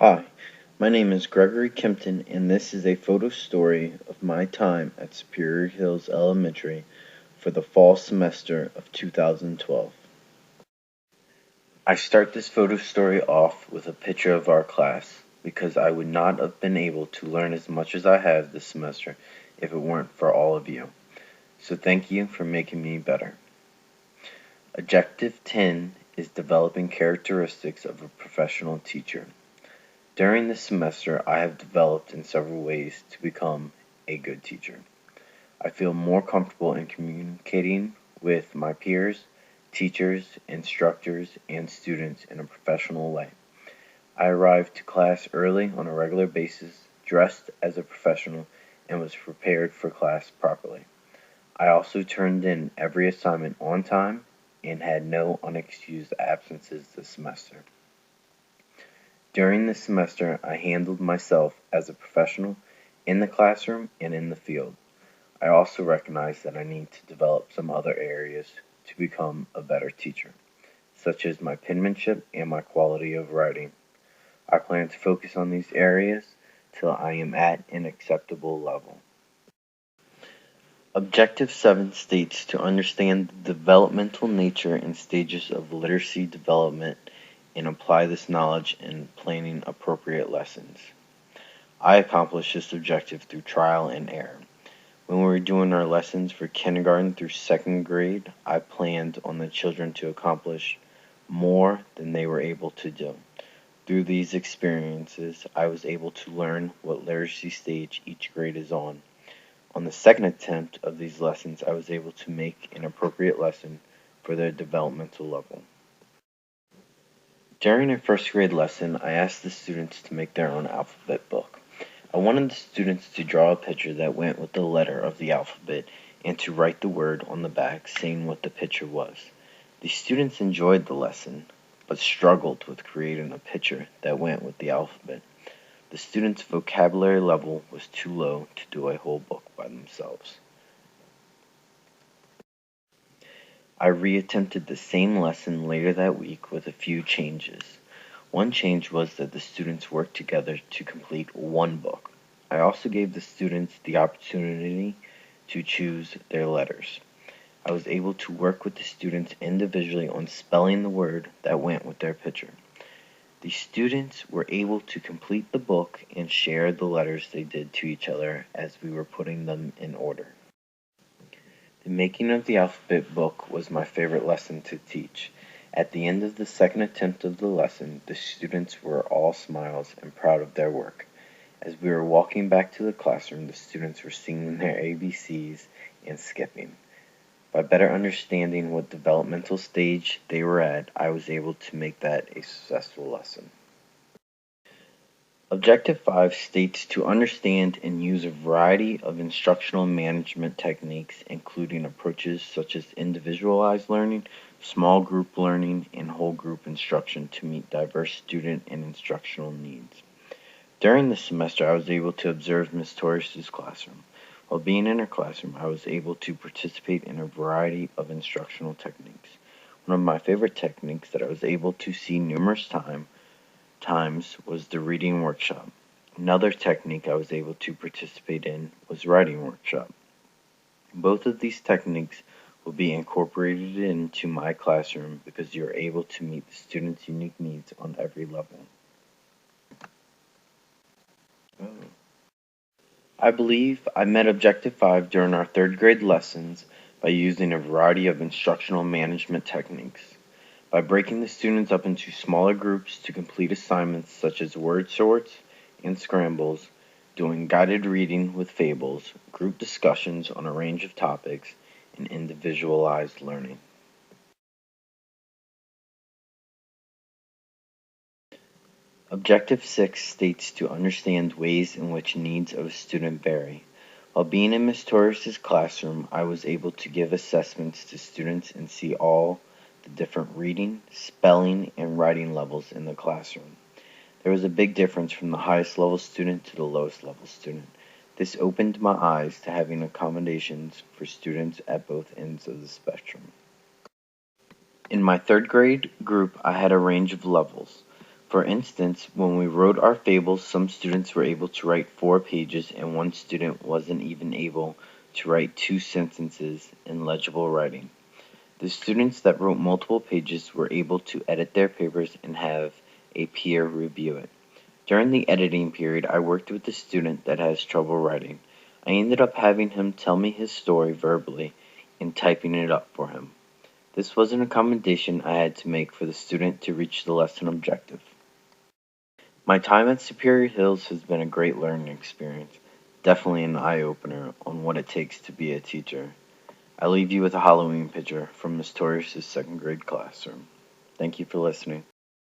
Hi, my name is Gregory Kempton, and this is a photo story of my time at Superior Hills Elementary for the fall semester of 2012. I start this photo story off with a picture of our class because I would not have been able to learn as much as I have this semester if it weren't for all of you. So thank you for making me better. Objective 10 is developing characteristics of a professional teacher. During this semester, I have developed in several ways to become a good teacher. I feel more comfortable in communicating with my peers, teachers, instructors, and students in a professional way. I arrived to class early on a regular basis, dressed as a professional, and was prepared for class properly. I also turned in every assignment on time and had no unexcused absences this semester. During this semester, I handled myself as a professional in the classroom and in the field. I also recognize that I need to develop some other areas to become a better teacher, such as my penmanship and my quality of writing. I plan to focus on these areas till I am at an acceptable level. Objective 7 states to understand the developmental nature and stages of literacy development and apply this knowledge in planning appropriate lessons. I accomplished this objective through trial and error. When we were doing our lessons for kindergarten through second grade, I planned on the children to accomplish more than they were able to do. Through these experiences, I was able to learn what literacy stage each grade is on. On the second attempt of these lessons, I was able to make an appropriate lesson for their developmental level. During a first grade lesson, I asked the students to make their own alphabet book. I wanted the students to draw a picture that went with the letter of the alphabet and to write the word on the back saying what the picture was. The students enjoyed the lesson, but struggled with creating a picture that went with the alphabet. The students' vocabulary level was too low to do a whole book by themselves. I reattempted the same lesson later that week with a few changes. One change was that the students worked together to complete one book. I also gave the students the opportunity to choose their letters. I was able to work with the students individually on spelling the word that went with their picture. The students were able to complete the book and share the letters they did to each other as we were putting them in order. The making of the alphabet book was my favorite lesson to teach. At the end of the second attempt of the lesson, the students were all smiles and proud of their work. As we were walking back to the classroom, the students were singing their ABCs and skipping. By better understanding what developmental stage they were at, I was able to make that a successful lesson. Objective 5 states to understand and use a variety of instructional management techniques, including approaches such as individualized learning, small group learning, and whole group instruction to meet diverse student and instructional needs. During this semester, I was able to observe Ms. Torres' classroom. While being in her classroom, I was able to participate in a variety of instructional techniques. One of my favorite techniques that I was able to see numerous times was the reading workshop. Another technique I was able to participate in was writing workshop. Both of these techniques will be incorporated into my classroom because you are able to meet the students' unique needs on every level. I believe I met Objective 5 during our third grade lessons by using a variety of instructional management techniques. By breaking the students up into smaller groups to complete assignments such as word sorts and scrambles, doing guided reading with fables, group discussions on a range of topics, and individualized learning. Objective 6 states to understand ways in which needs of a student vary. While being in Ms. Torres' classroom, I was able to give assessments to students and see all the different reading, spelling, and writing levels in the classroom. There was a big difference from the highest level student to the lowest level student. This opened my eyes to having accommodations for students at both ends of the spectrum. In my third grade group, I had a range of levels. For instance, when we wrote our fables, some students were able to write 4 pages and one student wasn't even able to write 2 sentences in legible writing. The students that wrote multiple pages were able to edit their papers and have a peer review it. During the editing period, I worked with a student that has trouble writing. I ended up having him tell me his story verbally and typing it up for him. This was an accommodation I had to make for the student to reach the lesson objective. My time at Superior Hills has been a great learning experience, definitely an eye-opener on what it takes to be a teacher. I leave you with a Halloween picture from Miss Torres' second grade classroom. Thank you for listening.